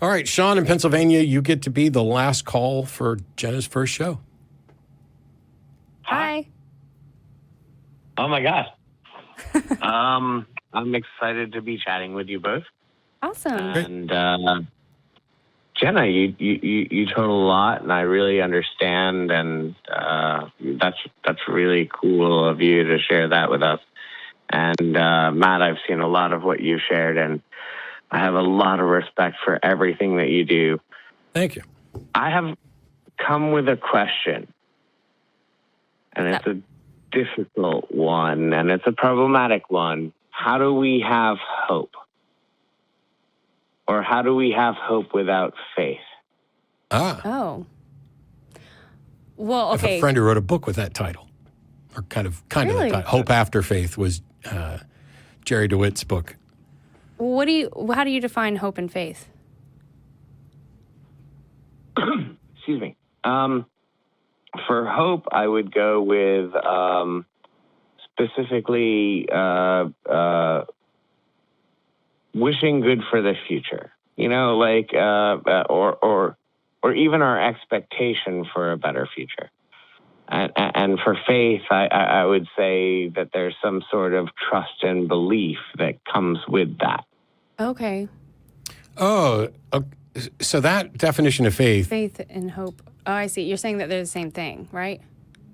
All right, Sean in Pennsylvania, you get to be the last call for Jenna's first show. Hi. Oh my God. I'm excited to be chatting with you both. Awesome. And Jenna, you told a lot, and I really understand, and that's really cool of you to share that with us. And Matt, I've seen a lot of what you've shared, and I have a lot of respect for everything that you do. Thank you. I have come with a question, and it's a difficult one, and it's a problematic one. How do we have hope? Or how do we have hope without faith? Oh. Well, okay. I have a friend who wrote a book with that title, or kind of Really? that title. Hope After Faith was Jerry DeWitt's book. How do you define hope and faith? Excuse me. For hope, I would go with specifically wishing good for the future. You know, like or even our expectation for a better future. And for faith, I would say that there's some sort of trust and belief that comes with that. Okay. Oh, so that definition of faith. Faith and hope. Oh, I see. You're saying that they're the same thing, right?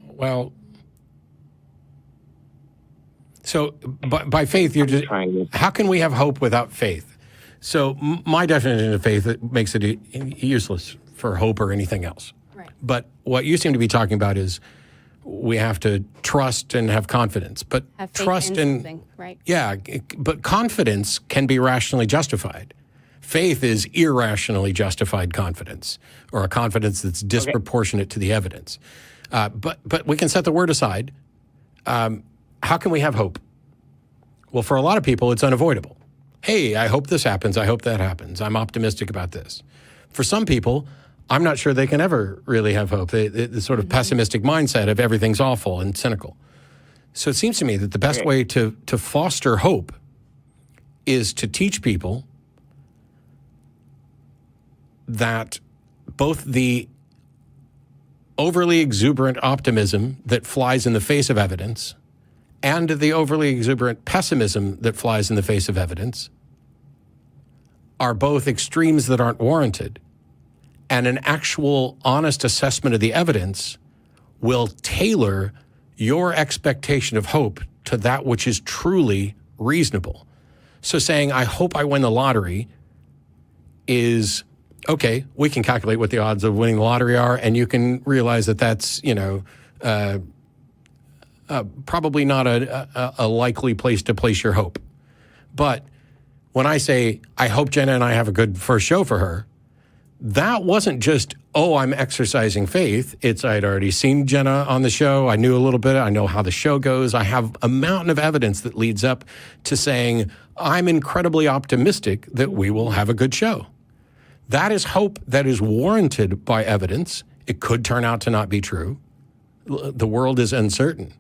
Well, so by faith, you're just how can we have hope without faith? So my definition of faith makes it useless for hope or anything else. Right. But what you seem to be talking about is we have to trust and have confidence. But Have faith trust in and something, right? yeah, but confidence can be rationally justified. Faith is irrationally justified confidence, or a confidence that's disproportionate to the evidence. But we can set the word aside. How can we have hope? Well, for a lot of people, it's unavoidable. Hey, I hope this happens. I hope that happens. I'm optimistic about this. For some people, I'm not sure they can ever really have hope. The sort of pessimistic mindset of everything's awful and cynical. So it seems to me that the best way to foster hope is to teach people that both the overly exuberant optimism that flies in the face of evidence and the overly exuberant pessimism that flies in the face of evidence are both extremes that aren't warranted. And an actual honest assessment of the evidence will tailor your expectation of hope to that which is truly reasonable. So saying, I hope I win the lottery is, okay, we can calculate what the odds of winning the lottery are, and you can realize that that's, probably not a likely place to place your hope. But when I say, I hope Jenna and I have a good first show for her, that wasn't just, oh, I'm exercising faith. It's I'd already seen Jenna on the show. I knew a little bit. I know how the show goes. I have a mountain of evidence that leads up to saying, I'm incredibly optimistic that we will have a good show. That is hope that is warranted by evidence. It could turn out to not be true. The world is uncertain.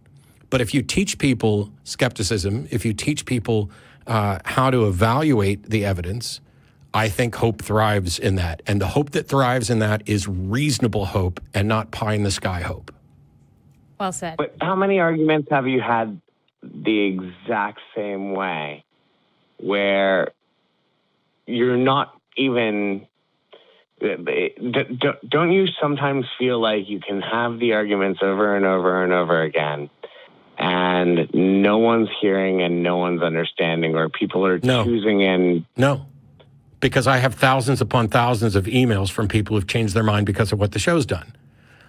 But if you teach people skepticism, if you teach people how to evaluate the evidence, I think hope thrives in that. And the hope that thrives in that is reasonable hope and not pie-in-the-sky hope. Well said. But how many arguments have you had the exact same way, where you're not even... Don't you sometimes feel like you can have the arguments over and over and over again, and no one's hearing and no one's understanding, or people are choosing and... No, because I have thousands upon thousands of emails from people who've changed their mind because of what the show's done.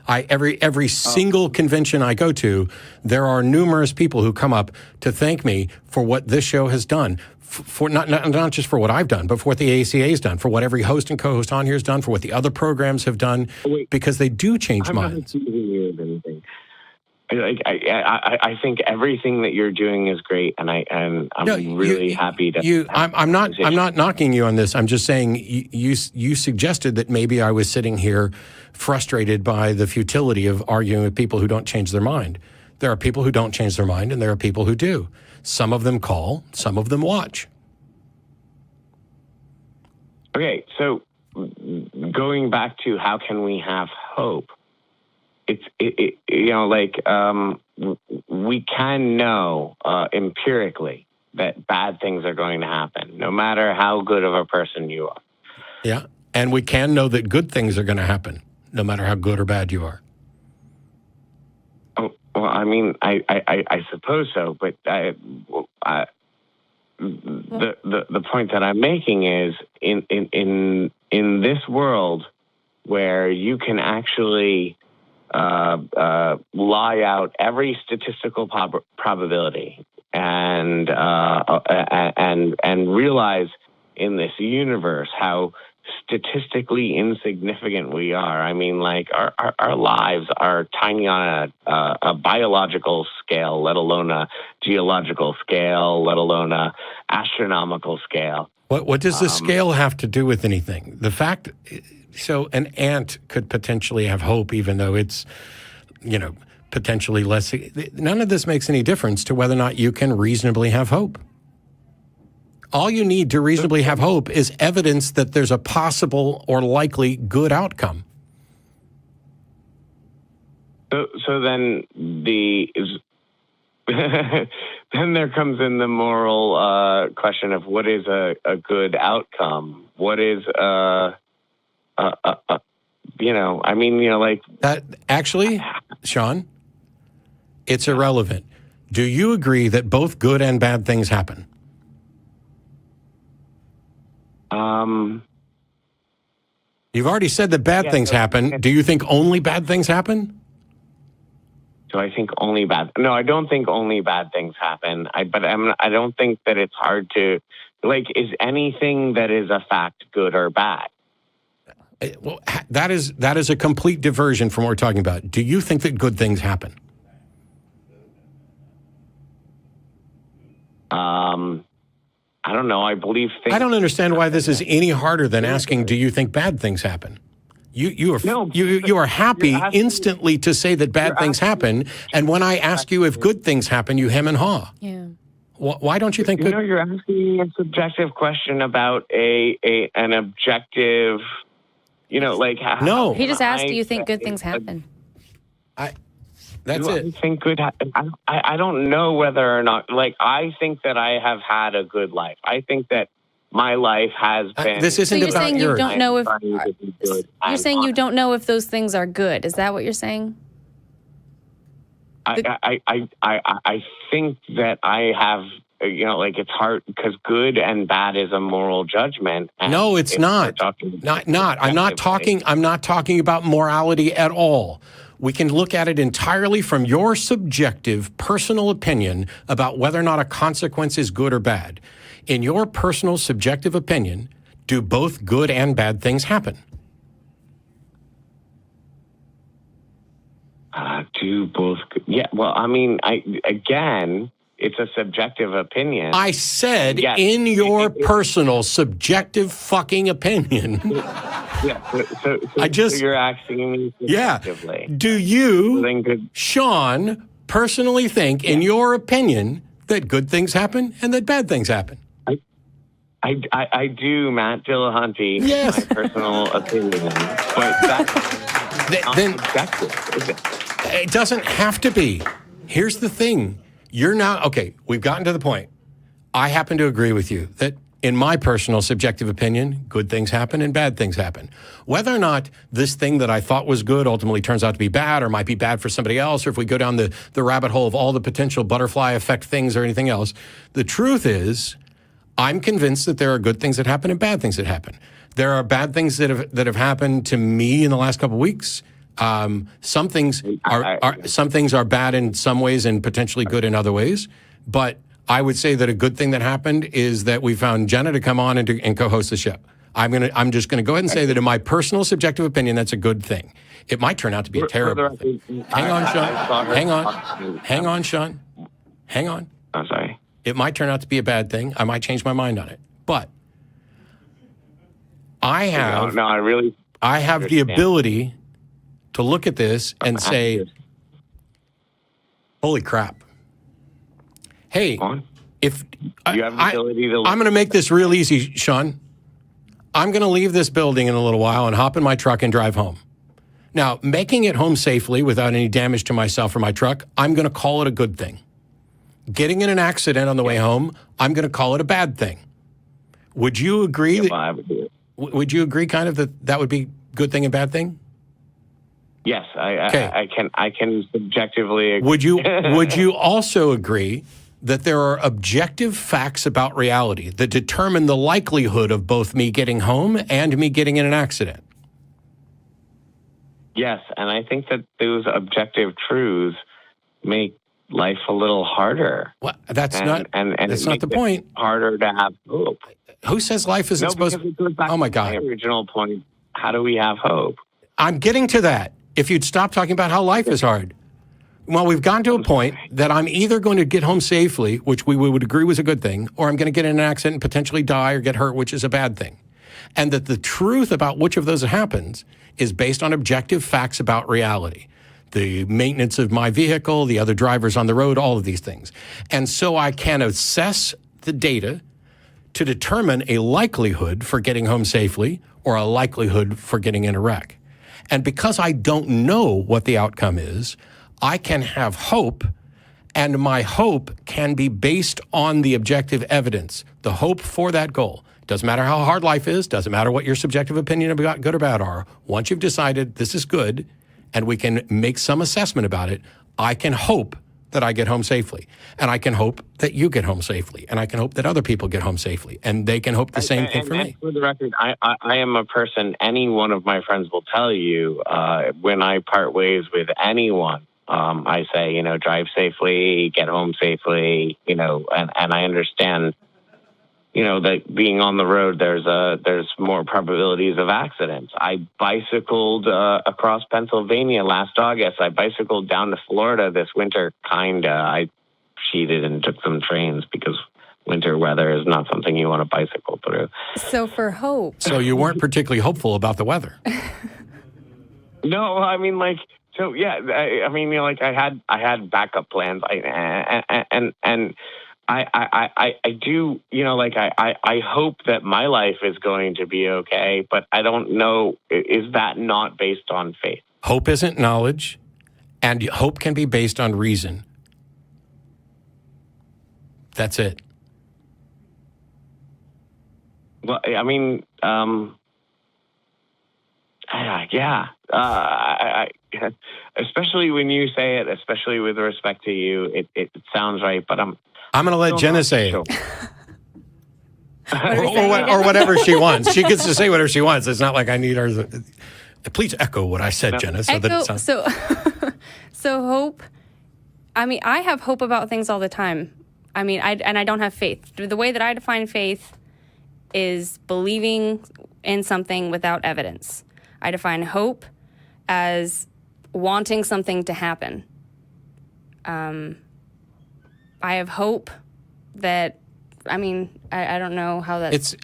Every single convention I go to, there are numerous people who come up to thank me for what this show has done. For not just for what I've done, but for what the ACA's done, for what every host and co-host on here has done, for what the other programs have done, because they do change minds. I'm not accusing you of anything. I think everything that you're doing is great, and I'm really happy to. I'm not knocking you on this. I'm just saying you suggested that maybe I was sitting here frustrated by the futility of arguing with people who don't change their mind. There are people who don't change their mind, and there are people who do. Some of them call, some of them watch. Okay, so going back to how can we have hope? We can know empirically that bad things are going to happen, no matter how good of a person you are. Yeah, and we can know that good things are going to happen, no matter how good or bad you are. Oh, well, I mean, I suppose so, but the point that I'm making is in this world where you can actually lie out every statistical probability and realize in this universe how statistically insignificant we are. I mean, like our lives are tiny on a biological scale, let alone a geological scale, let alone a astronomical scale. What does the scale have to do with anything? The fact, so an ant could potentially have hope, even though it's, potentially less. None of this makes any difference to whether or not you can reasonably have hope. All you need to reasonably have hope is evidence that there's a possible or likely good outcome. So then then there comes in the moral question of what is a good outcome? What is that actually, Sean, it's irrelevant. Do you agree that both good and bad things happen? You've already said that bad things happen. Do you think only bad things happen? Do I think only bad? No, I don't think only bad things happen. I don't think that it's hard to, is anything that is a fact good or bad? Well, that is a complete diversion from what we're talking about. Do you think that good things happen? I don't know. I believe things. I don't understand why this is any harder than asking, do you think bad things happen? You are happy instantly to say that bad things happen, and when I ask you if good things happen, you hem and haw. Yeah. Why don't you think good? You're asking me a subjective question about an objective. No. He just asked, do you think good things happen? That's it. I think good. I don't know whether or not. I think that I have had a good life. I think that my life has been. This isn't so you're about saying yours. you don't know if you're saying you don't know if those things are good. Is that what you're saying? I think that I have. It's hard because good and bad is a moral judgment. No, it's not. Not. I'm not talking about morality at all. We can look at it entirely from your subjective, personal opinion about whether or not a consequence is good or bad. In your personal, subjective opinion, do both good and bad things happen? Do both? Yeah. Well, I mean, it's a subjective opinion. I said in your personal, subjective fucking opinion. Yeah. So you're asking me subjectively. Yeah. Do you, Sean, personally think, in your opinion, that good things happen and that bad things happen? I do, Matt Dillahunty. Yes. My personal opinion, but that's not subjective, is it? It doesn't have to be. Here's the thing. You're now, okay, we've gotten to the point. I happen to agree with you that in my personal subjective opinion, good things happen and bad things happen. Whether or not this thing that I thought was good ultimately turns out to be bad or might be bad for somebody else, or if we go down the rabbit hole of all the potential butterfly effect things or anything else, the truth is I'm convinced that there are good things that happen and bad things that happen. There are bad things that have happened to me in the last couple of weeks. Some things are bad in some ways and potentially good in other ways. But I would say that a good thing that happened is that we found Jenna to come on and co-host the show. I'm just gonna go ahead and say that in my personal subjective opinion, that's a good thing. It might turn out to be a terrible thing. Hang on, Sean. Hang on. I'm sorry. It might turn out to be a bad thing. I might change my mind on it. But I have the ability to look at this and say, holy crap. Hey, if you have the ability to I'm going to make this real easy, Sean. I'm going to leave this building in a little while and hop in my truck and drive home. Now, making it home safely without any damage to myself or my truck, I'm going to call it a good thing. Getting in an accident on the way home, I'm going to call it a bad thing. Would you agree? Would you agree kind of that would be good thing and bad thing? Yes, I can subjectively agree. Would you also agree that there are objective facts about reality that determine the likelihood of both me getting home and me getting in an accident? Yes, and I think that those objective truths make life a little harder. Well, that's not the point. Harder to have hope. Who says life isn't supposed to? It goes back oh my to God! My original point. How do we have hope? I'm getting to that. If you'd stop talking about how life is hard. Well, we've gotten to a point that I'm either going to get home safely, which we would agree was a good thing, or I'm going to get in an accident and potentially die or get hurt, which is a bad thing. And that the truth about which of those happens is based on objective facts about reality. The maintenance of my vehicle, the other drivers on the road, all of these things. And so I can assess the data to determine a likelihood for getting home safely or a likelihood for getting in a wreck. And because I don't know what the outcome is, I can have hope, and my hope can be based on the objective evidence, the hope for that goal. Doesn't matter how hard life is, doesn't matter what your subjective opinion about good or bad are. Once you've decided this is good, and we can make some assessment about it, I can hope that I get home safely. And I can hope that you get home safely. And I can hope that other people get home safely. And they can hope the same thing for me. For the record, I am a person, any one of my friends will tell you, when I part ways with anyone, I say, drive safely, get home safely, and I understand, that being on the road, there's more probabilities of accidents. I bicycled across Pennsylvania last August. I bicycled down to Florida this winter, I cheated and took some trains because winter weather is not something you want to bicycle through. So for hope. So you weren't particularly hopeful about the weather. No, I mean, so yeah, I had backup plans, and I do, I hope that my life is going to be okay, but I don't know, is that not based on faith? Hope isn't knowledge, and hope can be based on reason. That's it. Well, I mean, yeah. Especially when you say it, especially with respect to you, it sounds right, but I'm going to let Jenna say it. Or whatever she wants. She gets to say whatever she wants. It's not like I need her. Please echo what I said, Jenna. So hope, I have hope about things all the time. I don't have faith. The way that I define faith is believing in something without evidence. I define hope as wanting something to happen. I have hope that, I don't know how that... It's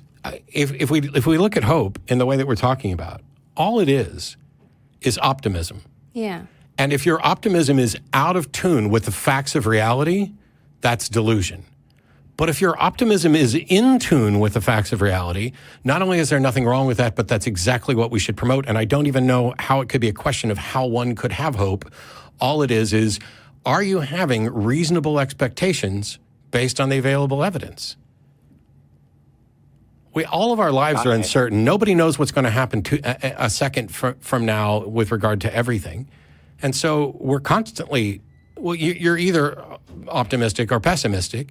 if we look at hope in the way that we're talking about, all it is optimism. Yeah. And if your optimism is out of tune with the facts of reality, that's delusion. But if your optimism is in tune with the facts of reality, not only is there nothing wrong with that, but that's exactly what we should promote. And I don't even know how it could be a question of how one could have hope. All it is, are you having reasonable expectations based on the available evidence? All of our lives are uncertain. Nobody knows what's going to happen a second from now with regard to everything. And so we're constantly, you're either optimistic or pessimistic.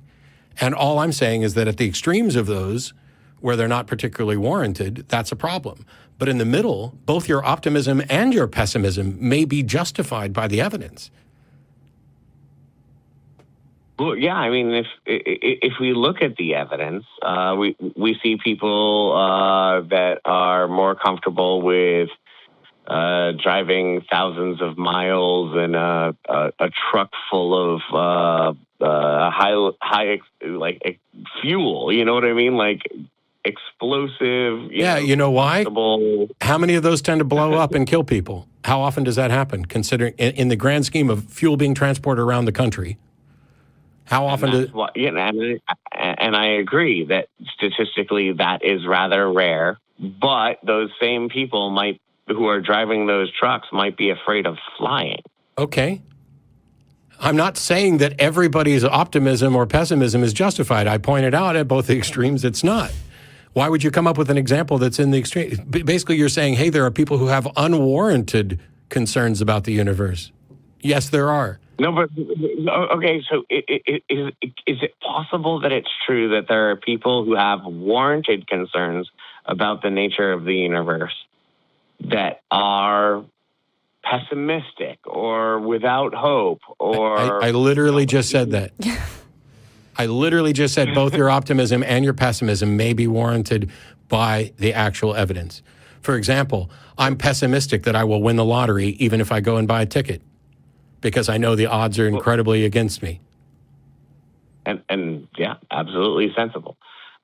And all I'm saying is that at the extremes of those, where they're not particularly warranted, that's a problem. But in the middle, both your optimism and your pessimism may be justified by the evidence. Well, yeah, if we look at the evidence, we see people that are more comfortable with driving thousands of miles in a truck full of high fuel. You know what I mean? Like explosive. You know why? How many of those tend to blow up and kill people? How often does that happen? Considering in the grand scheme of fuel being transported around the country. How often and I agree that statistically that is rather rare. but those same people who are driving those trucks might be afraid of flying. Okay. I'm not saying that everybody's optimism or pessimism is justified. I pointed out at both the extremes it's not. Why would you come up with an example that's in the extreme? Basically, you're saying, hey, there are people who have unwarranted concerns about the universe. Yes, there are. No, but okay, so is it possible that it's true that there are people who have warranted concerns about the nature of the universe that are pessimistic or without hope? Or I literally just said that. I literally just said both your optimism and your pessimism may be warranted by the actual evidence. For example, I'm pessimistic that I will win the lottery even if I go and buy a ticket because I know the odds are incredibly against me. And yeah, absolutely sensible.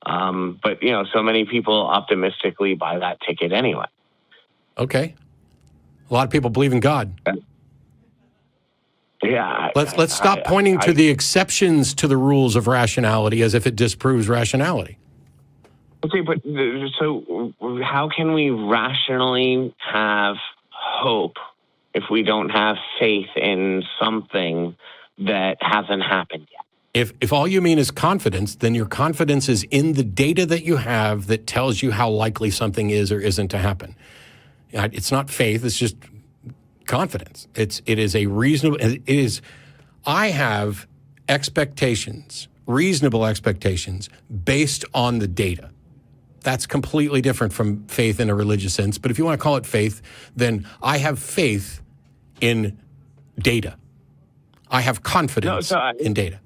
But, so many people optimistically buy that ticket anyway. Okay. A lot of people believe in God. Yeah. Let's stop pointing to the exceptions to the rules of rationality as if it disproves rationality. Okay, but so how can we rationally have hope if we don't have faith in something that hasn't happened yet? If all you mean is confidence, then your confidence is in the data that you have that tells you how likely something is or isn't to happen. It's not faith, it's just confidence. It is a reasonable, I have expectations, reasonable expectations based on the data. That's completely different from faith in a religious sense. But if you want to call it faith, then I have faith in data. I have confidence in data.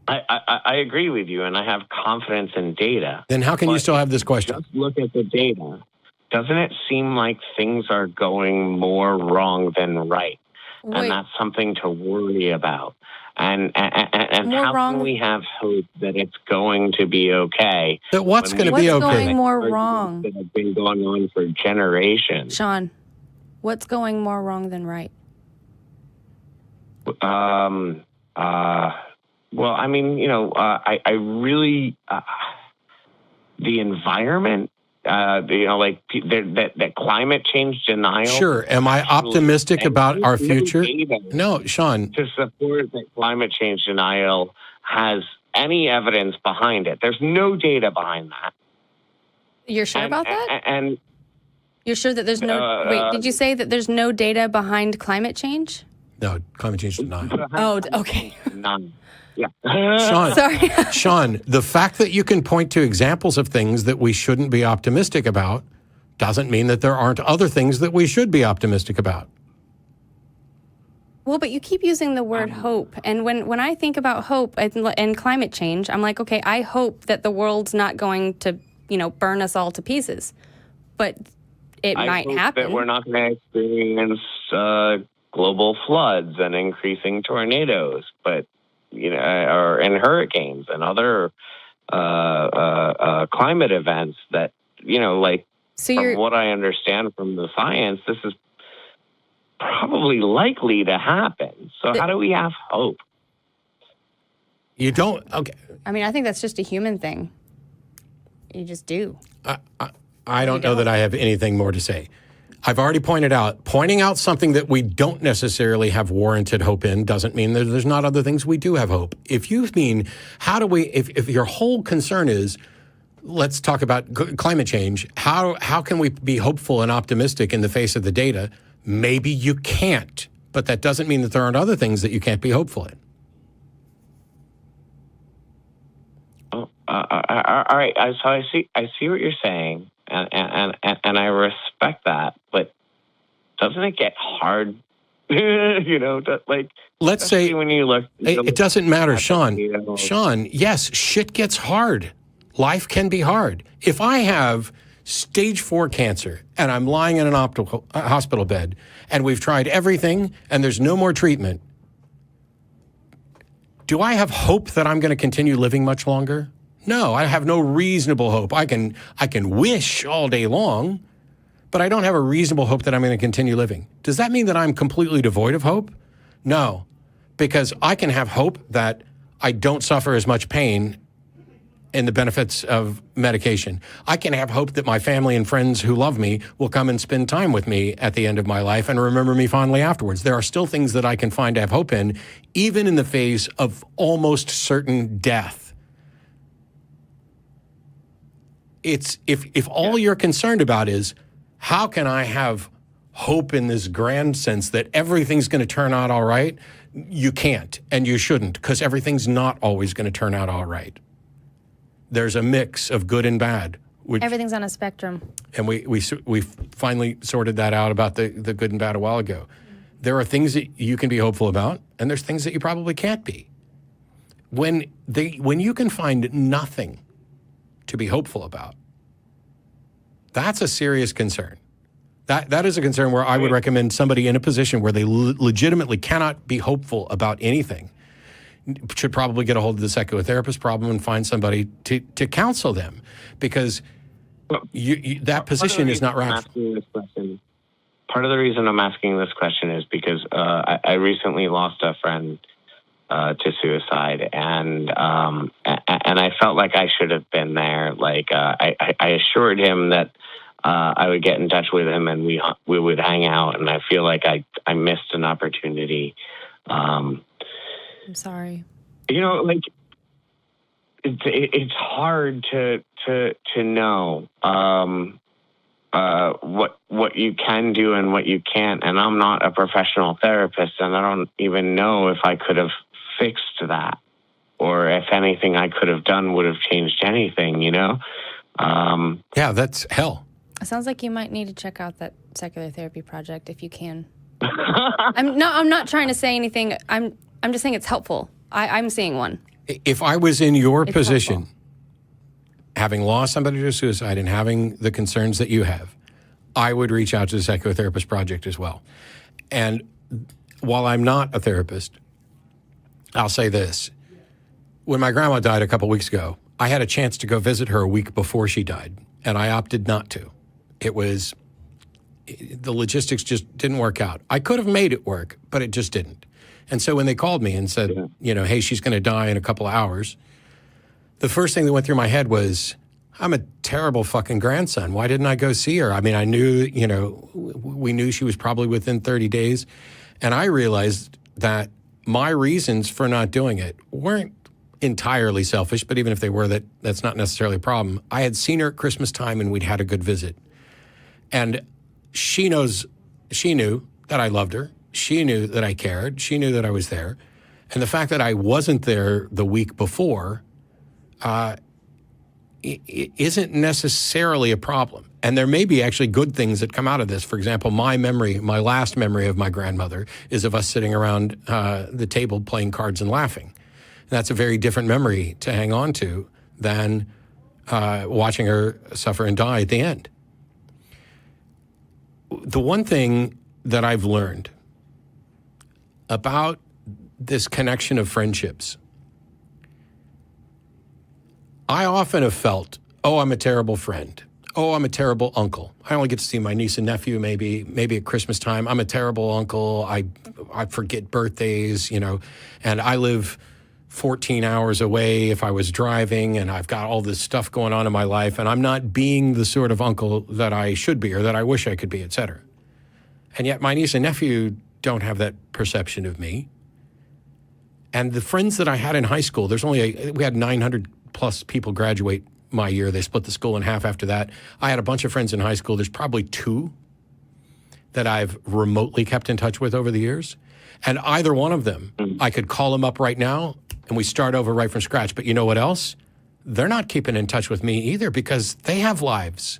I agree with you, and I have confidence in data. Then how can you still have this question? Just look at the data. Doesn't it seem like things are going more wrong than right? Wait. And that's something to worry about. And how can we have hope that it's going to be okay? That what's going to be okay? What's going more wrong? That have been going on for generations. Sean, what's going more wrong than right? Well, I mean, I really, the environment, that climate change denial. Sure. Am I optimistic about our future? No, Sean. To support that climate change denial has any evidence behind it. There's no data behind that. You're sure about that? And you're sure that there's no... wait, did you say that there's no data behind climate change? No, climate change denial. Oh, okay. None. Yeah. Sean, sorry. Sean, the fact that you can point to examples of things that we shouldn't be optimistic about doesn't mean that there aren't other things that we should be optimistic about. Well, but you keep using the word hope. And when I think about hope and climate change, I'm like, okay, I hope that the world's not going to, burn us all to pieces. But it might happen. That we're not going to experience global floods and increasing tornadoes, but and hurricanes and other climate events that, from what I understand from the science, this is probably likely to happen. So how do we have hope? You don't? Okay. I mean, I think that's just a human thing. You just do. I don't know that I have anything more to say. I've already pointing out something that we don't necessarily have warranted hope in doesn't mean that there's not other things we do have hope. If you mean, if your whole concern is, let's talk about climate change, how can we be hopeful and optimistic in the face of the data? Maybe you can't, but that doesn't mean that there aren't other things that you can't be hopeful in. All right. So I see what you're saying. And I respect that, but doesn't it get hard? Let's say when you look, it doesn't matter, Sean. Sean, yes, shit gets hard. Life can be hard. If I have stage 4 cancer and I'm lying in an hospital bed and we've tried everything and there's no more treatment, do I have hope that I'm going to continue living much longer? No, I have no reasonable hope. I can wish all day long, but I don't have a reasonable hope that I'm going to continue living. Does that mean that I'm completely devoid of hope? No, because I can have hope that I don't suffer as much pain in the benefits of medication. I can have hope that my family and friends who love me will come and spend time with me at the end of my life and remember me fondly afterwards. There are still things that I can find to have hope in, even in the face of almost certain death. It's if all you're concerned about is how can I have hope in this grand sense that everything's going to turn out all right, you can't and you shouldn't, because everything's not always going to turn out all right. There's a mix of good and bad. Everything's on a spectrum. And we finally sorted that out about the good and bad a while ago. There are things that you can be hopeful about, and there's things that you probably can't be. When you can find nothing to be hopeful about, that's a serious concern. That is a concern where I would recommend somebody in a position where they legitimately cannot be hopeful about anything should probably get a hold of the psychotherapist problem and find somebody to counsel them, because that position is not rational. Part of the reason I'm asking this question is because I recently lost a friend to suicide, and I felt like I should have been there. Like I assured him that I would get in touch with him and we would hang out, and I feel like I missed an opportunity. I'm sorry. You know, like it's hard to know what you can do and what you can't. And I'm not a professional therapist, and I don't even know if I could have fixed that, or if anything I could have done would have changed anything. You know? Yeah, that's hell. It sounds like you might need to check out that secular therapy project if you can. I'm not trying to say anything. I'm just saying it's helpful. I'm seeing one. If I was in your position, helpful. Having lost somebody to suicide and having the concerns that you have, I would reach out to the Psychotherapist Project as well. And while I'm not a therapist, I'll say this. When my grandma died a couple weeks ago, I had a chance to go visit her a week before she died, and I opted not to. The logistics just didn't work out. I could have made it work, but it just didn't. And so when they called me and said, hey, she's going to die in a couple of hours, the first thing that went through my head was, I'm a terrible fucking grandson. Why didn't I go see her? I mean, I knew, we knew she was probably within 30 days. And I realized that my reasons for not doing it weren't entirely selfish, but even if they were, that's not necessarily a problem. I had seen her at Christmas time and we'd had a good visit. And she knew that I loved her. She knew that I cared. She knew that I was there. And the fact that I wasn't there the week before isn't necessarily a problem. And there may be actually good things that come out of this. For example, my last memory of my grandmother is of us sitting around the table playing cards and laughing. And that's a very different memory to hang on to than watching her suffer and die at the end. The one thing that I've learned about this connection of friendships, I often have felt, I'm a terrible friend. I'm a terrible uncle. I only get to see my niece and nephew maybe at Christmas time. I'm a terrible uncle. I forget birthdays, and I live 14 hours away if I was driving, and I've got all this stuff going on in my life, and I'm not being the sort of uncle that I should be or that I wish I could be, et cetera. And yet my niece and nephew don't have that perception of me. And the friends that I had in high school, we had 900 plus people graduate my year. They split the school in half after that. I had a bunch of friends in high school. There's probably 2 that I've remotely kept in touch with over the years. And either one of them, I could call them up right now and we start over right from scratch. But you know what else? They're not keeping in touch with me either because they have lives.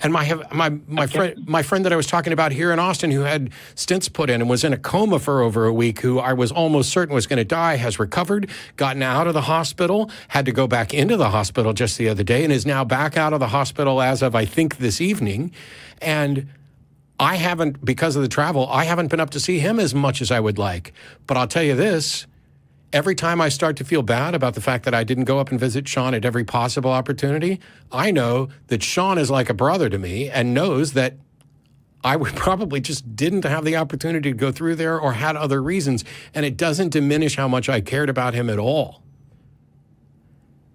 And my friend that I was talking about here in Austin who had stents put in and was in a coma for over a week, who I was almost certain was going to die, has recovered, gotten out of the hospital, had to go back into the hospital just the other day, and is now back out of the hospital as of, I think, this evening. And I haven't, because of the travel, I haven't been up to see him as much as I would like. But I'll tell you this. Every time I start to feel bad about the fact that I didn't go up and visit Sean at every possible opportunity, I know that Sean is like a brother to me and knows that I would probably just didn't have the opportunity to go through there or had other reasons. And it doesn't diminish how much I cared about him at all.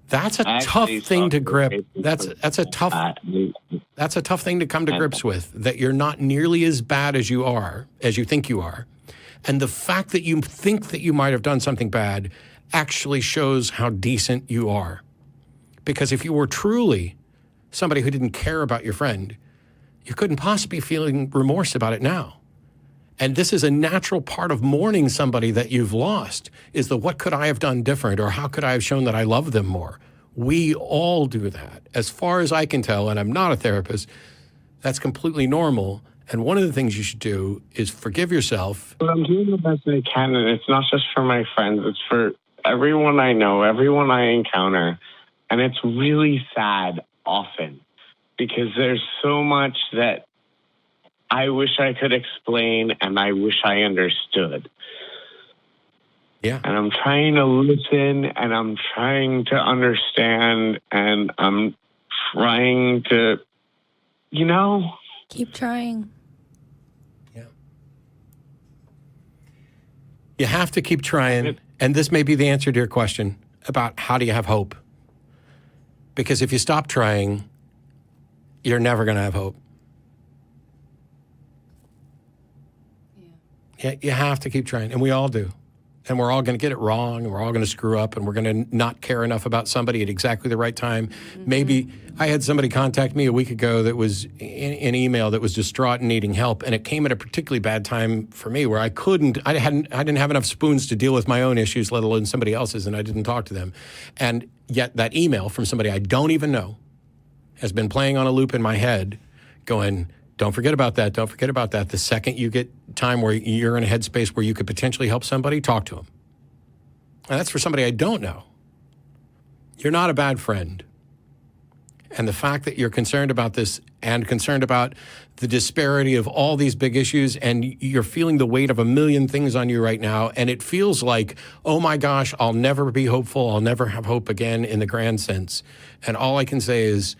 That's a tough thing to grip. That's a tough thing to come to grips with, that you're not nearly as bad as you think you are. And the fact that you think that you might have done something bad actually shows how decent you are. Because if you were truly somebody who didn't care about your friend, you couldn't possibly be feeling remorse about it now. And this is a natural part of mourning somebody that you've lost, is the what could I have done different, or how could I have shown that I love them more? We all do that. As far as I can tell, and I'm not a therapist, that's completely normal. And one of the things you should do is forgive yourself. But I'm doing the best I can, and it's not just for my friends, it's for everyone I know, everyone I encounter. And it's really sad often, because there's so much that I wish I could explain and I wish I understood. Yeah. And I'm trying to listen and I'm trying to understand and I'm trying to, Keep trying. Yeah. You have to keep trying. And this may be the answer to your question about how do you have hope? Because if you stop trying, you're never going to have hope. Yeah, you have to keep trying, and we all do. And we're all going to get it wrong, and we're all going to screw up, and we're going to not care enough about somebody at exactly the right time. Mm-hmm. Maybe I had somebody contact me a week ago that was in an email that was distraught and needing help, and it came at a particularly bad time for me where I didn't have enough spoons to deal with my own issues, let alone somebody else's, and I didn't talk to them. And yet that email from somebody I don't even know has been playing on a loop in my head going, don't forget about that. Don't forget about that. The second you get time where you're in a headspace where you could potentially help somebody, talk to them. And that's for somebody I don't know. You're not a bad friend. And the fact that you're concerned about this and concerned about the disparity of all these big issues, and you're feeling the weight of a million things on you right now, and it feels like, oh my gosh, I'll never be hopeful. I'll never have hope again in the grand sense. And all I can say is,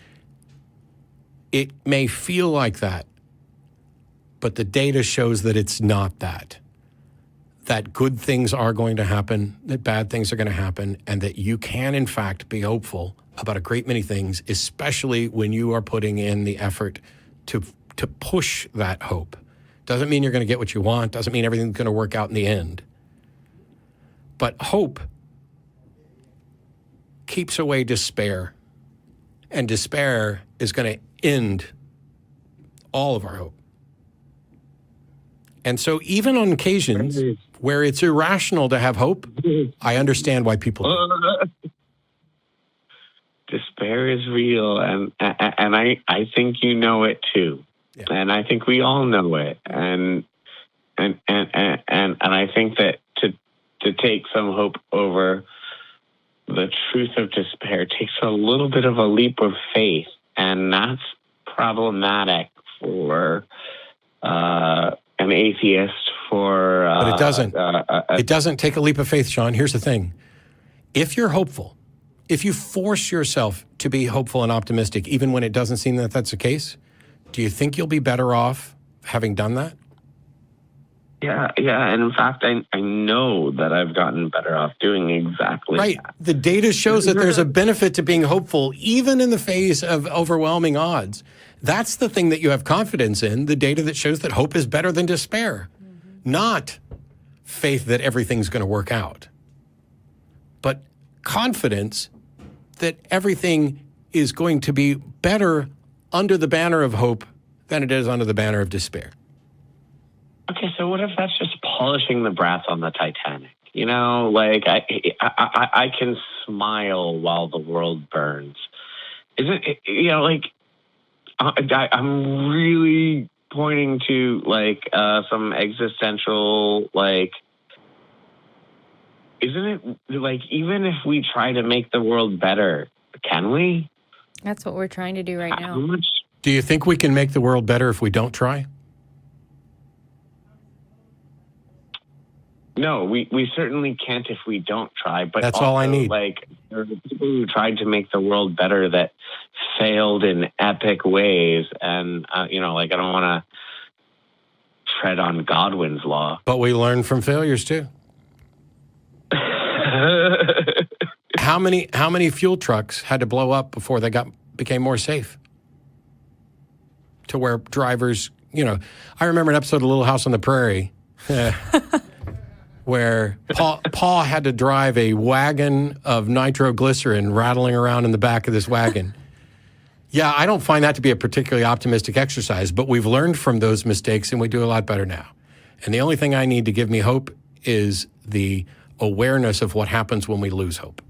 it may feel like that, but the data shows that it's not that. That good things are going to happen, that bad things are going to happen, and that you can, in fact, be hopeful about a great many things, especially when you are putting in the effort to push that hope. Doesn't mean you're going to get what you want, doesn't mean everything's going to work out in the end. But hope keeps away despair, and despair is going to end all of our hope. And so even on occasions where it's irrational to have hope, I understand why people do. Despair is real, and I think you know it too. Yeah. And I think we all know it. And I think that to take some hope over the truth of despair takes a little bit of a leap of faith, and that's problematic for an atheist. But it doesn't. It doesn't take a leap of faith, Sean. Here's the thing: if you're hopeful, if you force yourself to be hopeful and optimistic, even when it doesn't seem that that's the case, do you think you'll be better off having done that? Yeah. And in fact, I know that I've gotten better off doing exactly that. The data shows that there's a benefit to being hopeful, even in the face of overwhelming odds. That's the thing that you have confidence in, the data that shows that hope is better than despair, not faith that everything's going to work out, but confidence that everything is going to be better under the banner of hope than it is under the banner of despair. Okay, so what if that's just polishing the brass on the Titanic? Like I can smile while the world burns. Isn't it, like I'm really pointing to like some existential, like, isn't it like even if we try to make the world better, can we? That's what we're trying to do right now. Do you think we can make the world better if we don't try? No, we certainly can't if we don't try. But that's also, all I need. Like, there are people who tried to make the world better that failed in epic ways, and like I don't want to tread on Godwin's law. But we learn from failures too. How many fuel trucks had to blow up before they became more safe? To where drivers, I remember an episode of Little House on the Prairie where Paul had to drive a wagon of nitroglycerin rattling around in the back of this wagon. Yeah, I don't find that to be a particularly optimistic exercise, but we've learned from those mistakes and we do a lot better now. And the only thing I need to give me hope is the awareness of what happens when we lose hope.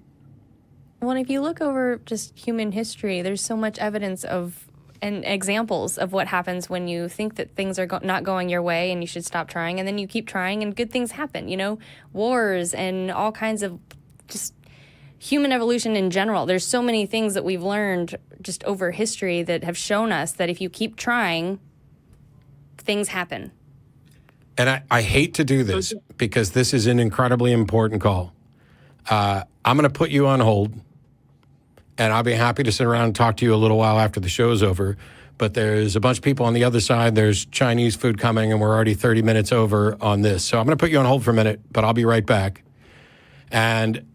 Well, if you look over just human history, there's so much evidence of and examples of what happens when you think that things are not going your way and you should stop trying, and then you keep trying and good things happen, wars and all kinds of just human evolution in general. There's so many things that we've learned just over history that have shown us that if you keep trying, things happen. And I hate to do this because this is an incredibly important call. I'm going to put you on hold. And I'll be happy to sit around and talk to you a little while after the show's over. But there's a bunch of people on the other side. There's Chinese food coming, and we're already 30 minutes over on this. So I'm going to put you on hold for a minute, but I'll be right back. And